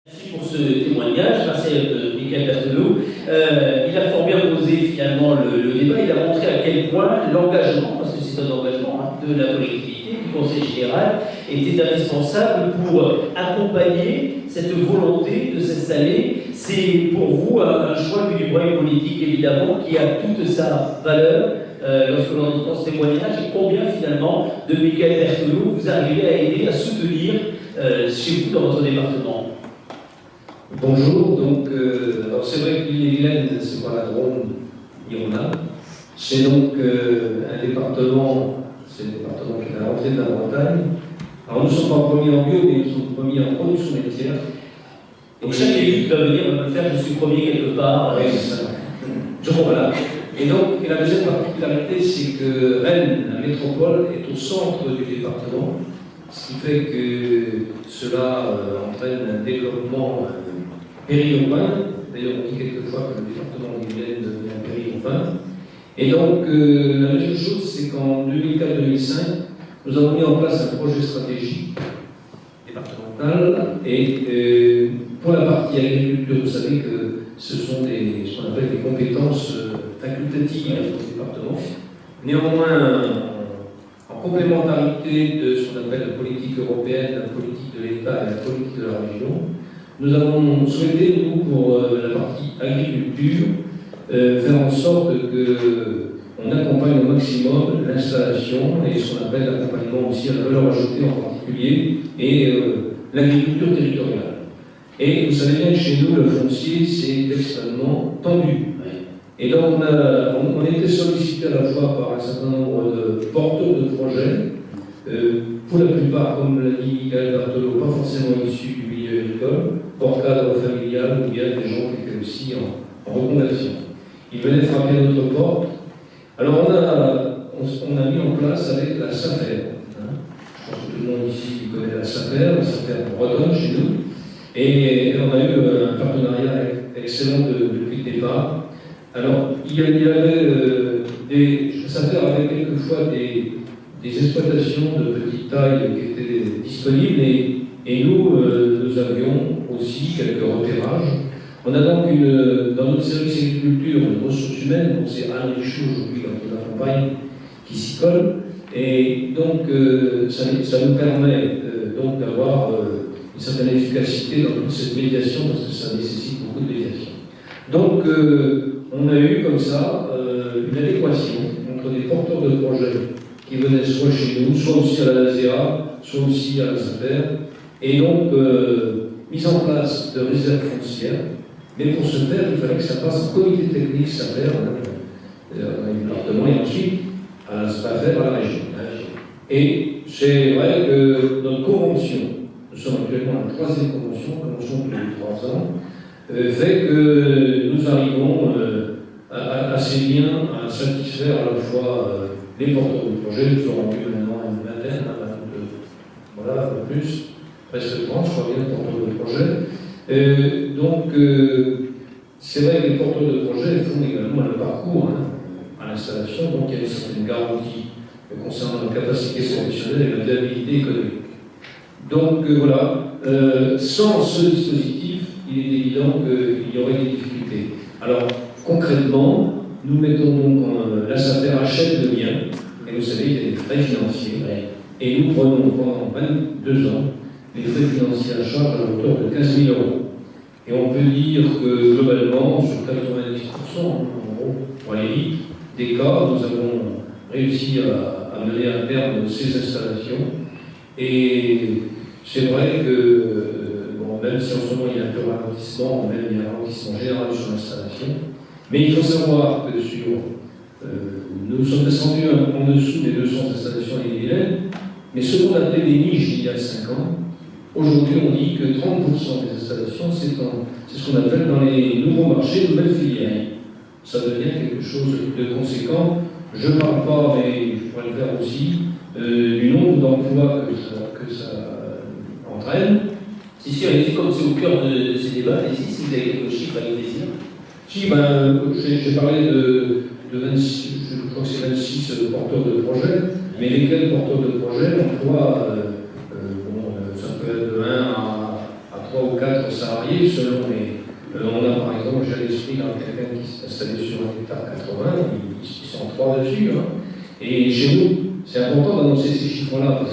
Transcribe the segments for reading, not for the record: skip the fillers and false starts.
Merci pour ce témoignage, merci à Michael Berthelot. Il a fort bien posé finalement le débat, il a montré à quel point l'engagement, parce que c'est un engagement de la collectivité, du Conseil général, était indispensable pour accompagner cette volonté de s'installer. C'est pour vous un choix du droit politique évidemment qui a toute sa valeur lorsque l'on entend ce témoignage et combien finalement de Michael Berthelot vous arrivez à aider, à soutenir chez vous dans votre département. Bonjour, donc alors c'est vrai que l'île-et-Vilaine, c'est pas la Drôme, Irona. C'est donc un département, c'est le département qui est à l'entrée de la Bretagne. Alors nous ne sommes pas premiers en bio, mais nous sommes premiers en production laitière. Donc chaque élu qui va venir va me faire, je suis premier quelque part. Oui, c'est ça. Voilà. Et donc, la deuxième particularité, c'est que Rennes, la métropole, est au centre du département, ce qui fait que cela entraîne un développement périurbain. D'ailleurs, on dit quelquefois que le département d'Ille-et-Vilaine devient périurbain. Et donc, la deuxième chose, c'est qu'en 2004-2005, nous avons mis en place un projet stratégique départemental. Et pour la partie agriculture, vous savez que ce sont ce qu'on appelle des compétences facultatives au département. Néanmoins, en complémentarité de ce qu'on appelle la politique européenne, la politique de l'État et la politique de la région, nous avons souhaité, nous, pour la partie agriculture, faire en sorte qu'on accompagne au maximum l'installation et ce qu'on appelle l'accompagnement aussi à la valeur ajoutée en particulier et l'agriculture territoriale. Et vous savez bien que chez nous, le foncier, c'est extrêmement tendu. Et donc, on a été sollicité à la fois par un certain nombre de porteurs de projets, pour la plupart, comme l'a dit Michael Berthelot, pas forcément issus du milieu agricole, hors cadre familial, ou bien des gens qui étaient aussi en reconversion. Ils venaient frapper à notre porte. Alors, on a mis en place avec la SAFER. Je pense que tout le monde ici connaît la SAFER bretonne chez nous. Et on a eu un partenariat excellent depuis le départ. Alors, il y avait ça fait avec quelquefois des exploitations de petite taille qui étaient disponibles et nous avions aussi quelques repérages. On a donc dans notre service agriculture une ressource humaine, donc c'est Alain Richaud aujourd'hui qui l'accompagne, qui s'y colle. Et donc, ça nous permet donc d'avoir une certaine efficacité dans toute cette médiation, parce que ça nécessite beaucoup de médiation. Donc, on a eu comme ça une adéquation entre des porteurs de projets qui venaient soit chez nous, soit aussi à la LASEA, soit aussi à la SAFER, et donc mise en place de réserves foncières. Mais pour ce faire, il fallait que ça passe en comité technique SAFER, du département, et ensuite à la SAFER, à la région. Et c'est vrai que notre convention, nous sommes actuellement à la 3e convention tous les 3 ans, fait que nous arrivons assez bien à satisfaire à la fois les porteurs de projets. Nous avons eu maintenant une vingtaine, voilà, un peu plus, presque 30, je crois bien, porteurs de projets. Donc, c'est vrai que les porteurs de projets font également le parcours à l'installation, donc il y a une certaine garantie concernant la capacité professionnelle et la viabilité économique. Donc voilà, sans ce dispositif, il est évident qu'il y aurait des difficultés. Alors, concrètement, nous mettons donc la SAFER achète le bien, et vous savez, il y a des frais financiers, et nous prenons pendant 22 ans les frais financiers à charge à hauteur de 15 000 €. Et on peut dire que globalement, sur 90%, en gros, pour aller vite, des cas, nous avons réussi à mener à terme ces installations. Et c'est vrai que, même si en ce moment il y a un peu de ralentissement, même il y a un ralentissement général sur l'installation, mais il faut savoir que nous sommes descendus en dessous des 200 installations à l'île-et-Vilaine, mais ce qu'on appelait des niches il y a 5 ans, aujourd'hui on dit que 30% des installations, c'est ce qu'on appelle dans les nouveaux marchés, nouvelles filières. Ça devient quelque chose de conséquent. Je ne parle pas, mais je pourrais le faire aussi, du nombre d'emplois que ça entraîne. Si, allez-y, comme c'est au cœur de ces débats, allez-y, si vous avez quelques chiffres à nous dire. Si, j'ai parlé de 26, je crois que c'est 26 porteurs de projets, mais lesquels porteurs de projets emploient, ça peut être de 1 à 3 ou 4 salariés.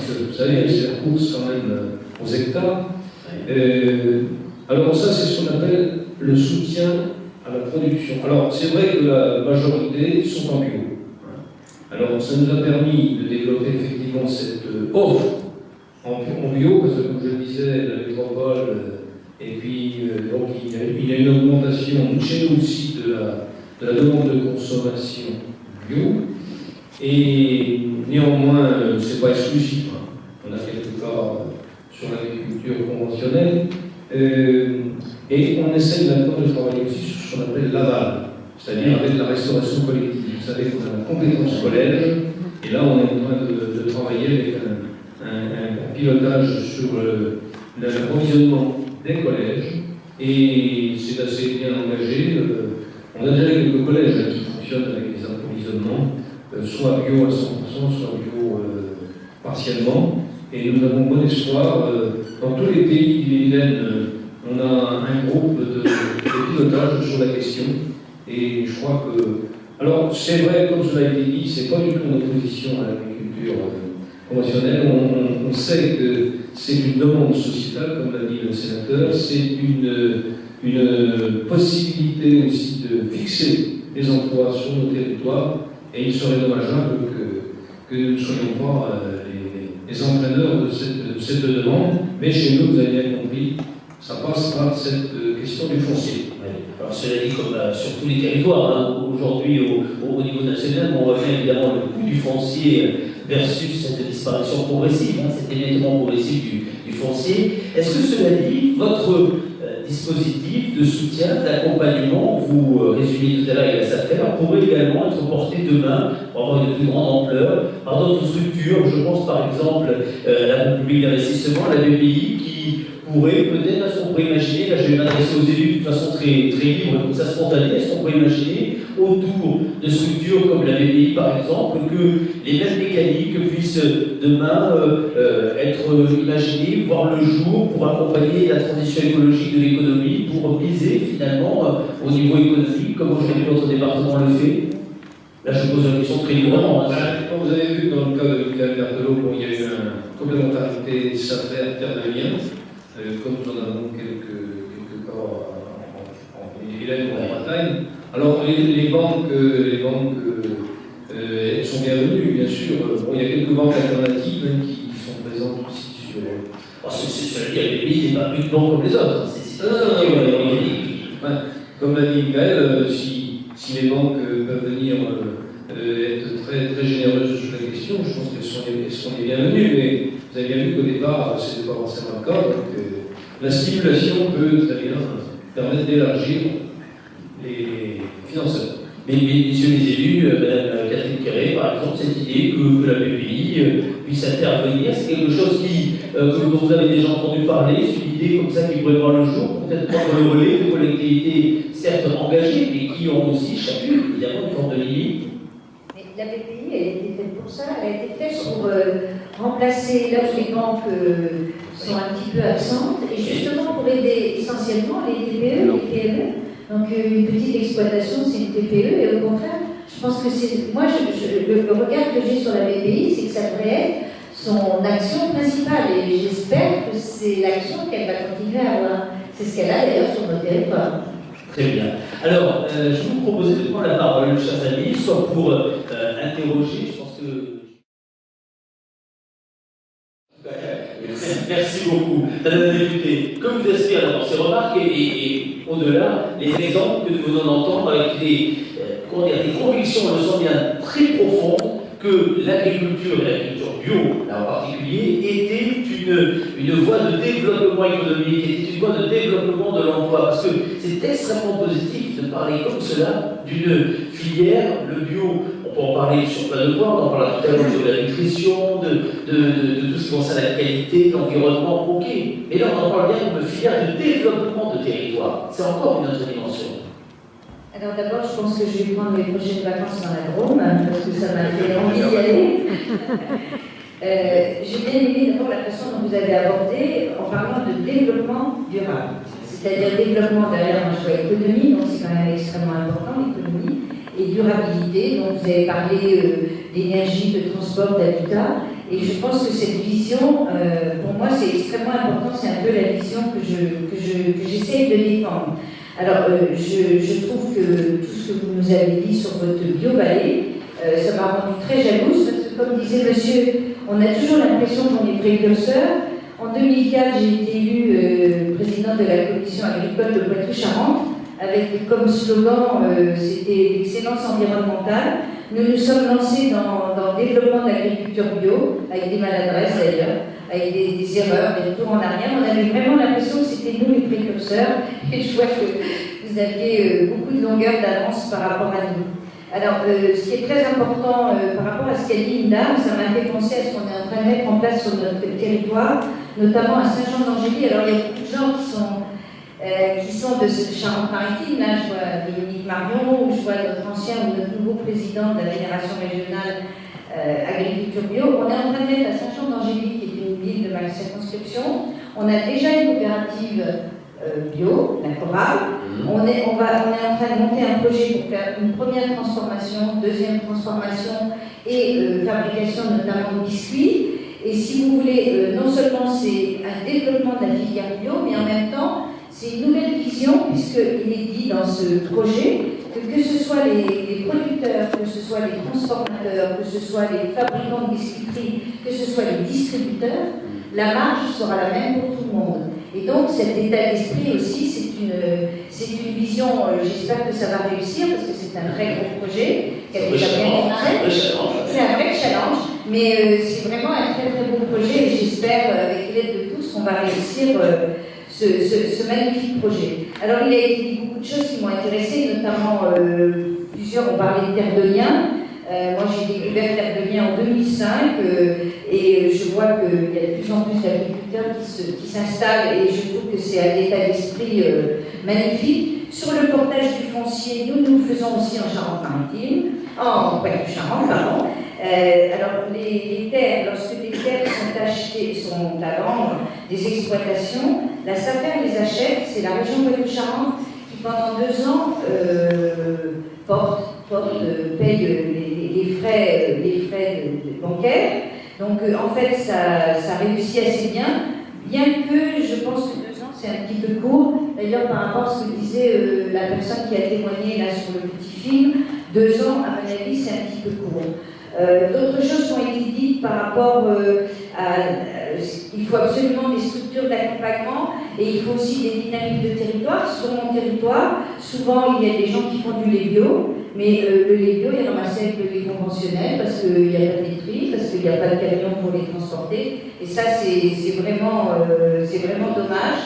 parce que vous savez, c'est la course quand même aux hectares. Alors ça, c'est ce qu'on appelle le soutien à la production. Alors c'est vrai que la majorité sont en bio. Alors ça nous a permis de développer effectivement cette offre en bio, parce que comme je le disais, la métropole, et puis donc il y a une augmentation chez nous aussi de la demande de consommation bio. Et néanmoins, ce n'est pas exclusif. On a quelques cas sur l'agriculture conventionnelle. Et on essaie maintenant de travailler aussi sur ce qu'on appelle l'aval, c'est-à-dire avec la restauration collective. Vous savez qu'on a la compétence collège, et là on est en train de travailler avec un pilotage sur l'approvisionnement des collèges, et c'est assez bien engagé. On a déjà quelques collèges qui fonctionnent avec des approvisionnements, soit bio à 100%, soit bio partiellement, et nous avons bon espoir. Dans tous les pays d'Ille-et-Vilaine, on a un groupe de pilotage sur la question, et je crois que... Alors, c'est vrai, comme cela a été dit, c'est pas du tout en opposition à l'agriculture conventionnelle. On sait que c'est une demande sociétale, comme l'a dit le sénateur, c'est une possibilité aussi de fixer des emplois sur nos territoires, et il serait dommageable que nous ne soyons pas les entraîneurs de cette demande, mais chez nous, vous avez bien compris, ça passe par cette question du foncier. Oui. Alors cela dit, comme sur tous les territoires, hein, aujourd'hui au niveau national, on revient évidemment le coût du foncier versus cette disparition progressive, hein, cet émiettement progressif du foncier. Est-ce que cela dit, votre dispositif de soutien, d'accompagnement, vous résumiez tout à l'heure avec la SAFER, pourrait également être porté demain pour avoir une plus grande ampleur par d'autres structures? Je pense par exemple à la Banque publique d'investissement, la BPI, qui pourrait peut-être, est-ce qu'on pourrait imaginer, là je vais m'adresser aux élus de façon très libre, comme ça spontanée, est-ce qu'on pourrait imaginer autour de structures comme la BPI par exemple, que les mêmes mécaniques puissent demain être imaginées, voir le jour pour accompagner la transition écologique de l'économie, pour miser finalement au niveau économique, comme aujourd'hui notre département le fait? Là je pose la question très librement. Comme vous avez vu dans le cas de Michael Berthelot, il y a eu une complémentarité SAFER Terre de Liens. Comme nous en avons quelques cas en Ille-et-Vilaine ou en Bretagne. Alors les banques elles sont bienvenues, bien sûr. Bon, il y a quelques banques alternatives même qui sont présentes aussi sur... Cela dit, la BPI n'est pas une banque comme les autres. Comme l'a dit Michael, si les banques peuvent venir être très, très généreuses sur la question, je pense qu'elles sont les bienvenues, mais vous avez bien vu qu'au départ, ce n'était pas forcément le cas, donc la stimulation peut très bien permettre d'élargir les financeurs. Mais messieurs les élus, Mme Catherine Quéré, par exemple, cette idée que la BPI puisse intervenir, c'est quelque chose que vous avez déjà entendu parler, c'est une idée comme ça qui pourrait voir le jour, peut-être prendre le relais de collectivités certes engagées, mais qui ont aussi chacune, évidemment, une forme de limite. La BPI, elle a été faite pour ça, elle a été faite pour remplacer là où les banques sont un petit peu absentes, et justement pour aider essentiellement les TPE, les PME. Donc une petite exploitation, c'est une TPE, et au contraire, je pense que c'est... Moi, le regard que j'ai sur la BPI, c'est que ça devrait être son action principale, et j'espère que c'est l'action qu'elle va continuer à avoir. C'est ce qu'elle a d'ailleurs sur notre territoire. Très bien. Alors, je vais vous proposer de prendre la parole, chers amis, soit pour interroger, je pense que... Merci beaucoup. Madame la députée, comme vous avez fait dans ces remarques et au-delà, les exemples que nous venons d'entendre avec des convictions, me semble bien, très profondes, que l'agriculture et l'agriculture bio, là en particulier, était une voie de développement économique, était une voie de développement de l'emploi, parce que c'est extrêmement positif de parler comme cela d'une filière, le bio. On peut en parler sur plein de points, on en parlera tout à l'heure de la nutrition, de tout ce qui concerne la qualité, l'environnement, ok. Mais là, on en parle bien d'une filière de développement de territoire. C'est encore une autre dimension. Alors d'abord, je pense que je vais prendre mes prochaines vacances dans la Drôme, parce que ça m'a fait envie d'y aller. J'ai bien aimé d'abord la façon dont vous avez abordé en parlant de développement durable. C'est-à-dire développement derrière un choix économie, donc c'est quand même extrêmement important, l'économie, et durabilité, donc vous avez parlé d'énergie, de transport, d'habitat, Et je pense que cette vision, pour moi, c'est extrêmement important, c'est un peu la vision que j'essaie de défendre. Alors, je trouve que tout ce que vous nous avez dit sur votre bio-vallée, ça m'a rendu très jalouse, parce que comme disait monsieur, on a toujours l'impression qu'on est précurseur. En 2004, j'ai été élue présidente de la commission agricole de Poitou-Charentes, avec comme slogan, c'était l'excellence environnementale. Nous nous sommes lancés dans le développement de l'agriculture bio, avec des maladresses d'ailleurs, avec des erreurs, des retours en arrière. On avait vraiment l'impression que c'était nous les précurseurs, et je vois que vous aviez beaucoup de longueur d'avance par rapport à nous. Alors, ce qui est très important par rapport à ce qu'a dit Linda, ça m'a fait penser à ce qu'on est en train de mettre en place sur notre territoire, notamment à Saint-Jean-d'Angély. Alors, il y a beaucoup de gens qui sont de Charente-Maritime. Là, je vois Dominique Marion, ou je vois notre ancien ou notre nouveau président de la Fédération régionale agriculture bio. On est en train de mettre à Saint-Jean-d'Angély, qui est une ville de ma circonscription. On a déjà une coopérative bio, la Corale. On est en train de monter un projet pour faire une première transformation, deuxième transformation et fabrication notamment de biscuits. Et si vous voulez, non seulement c'est un développement de la filière bio, mais en même temps, c'est une nouvelle vision, puisqu'il est dit dans ce projet que ce soit les producteurs, que ce soit les transformateurs, que ce soit les fabricants de biscuiterie, que ce soit les distributeurs, la marge sera la même pour tout le monde. Et donc cet état d'esprit aussi, c'est une vision, j'espère que ça va réussir, parce que c'est un vrai gros projet. C'est un vrai challenge, mais c'est vraiment un très très beau projet, et j'espère, avec l'aide de tous, qu'on va réussir ce magnifique projet. Alors il a été dit beaucoup de choses qui m'ont intéressée, notamment plusieurs ont parlé de terre de liens. Moi j'ai découvert terre de liens en 2005 et je vois qu'il y a de plus en plus d'agriculteurs qui s'installent, et je trouve que c'est un état d'esprit magnifique. Sur le portage du foncier, nous le faisons aussi en Charente-Maritime, en Poitou-Charentes, pardon. Alors, les terres, lorsque les terres sont achetées, sont à vendre, des exploitations, la SAFER les achète, c'est la région Poitou-Charentes qui, pendant 2 ans, paye les frais bancaires. Donc, en fait, ça réussit assez bien que je pense que 2 ans, c'est un petit peu court. D'ailleurs, par rapport à ce que disait la personne qui a témoigné là sur le petit film, 2 ans, à mon avis, c'est un petit peu court. D'autres choses qui ont été dites par rapport à... il faut absolument des structures d'accompagnement, et il faut aussi des dynamiques de territoire. Sur mon territoire, souvent il y a des gens qui font du lait bio, mais le lait bio est ramassé avec le lait conventionnel parce qu'il n'y a pas de laiterie, parce qu'il n'y a pas de camion pour les transporter, et ça c'est vraiment dommage.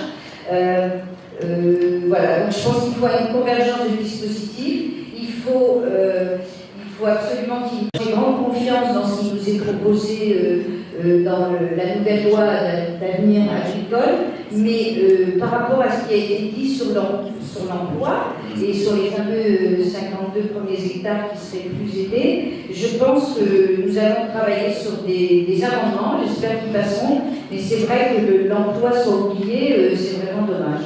Voilà, donc je pense qu'il faut une convergence de dispositifs. Il faut absolument qu'il y ait grande confiance dans ce qui nous est proposé dans la nouvelle loi d'avenir agricole, mais par rapport à ce qui a été dit sur l'emploi et sur les fameux 52 premiers hectares qui seraient plus aidés, je pense que nous allons travailler sur des amendements, j'espère qu'ils passeront, mais c'est vrai que l'emploi soit oublié, c'est vraiment dommage.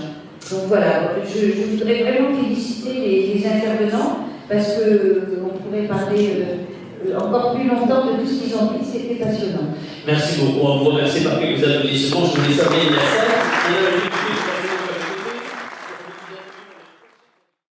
Donc voilà, je voudrais vraiment féliciter les intervenants, parce qu'on pourrait parler encore plus longtemps de tout ce qu'ils ont dit, c'était passionnant. Merci beaucoup, on vous remercie par quelques applaudissements. Je voulais saluer la salle.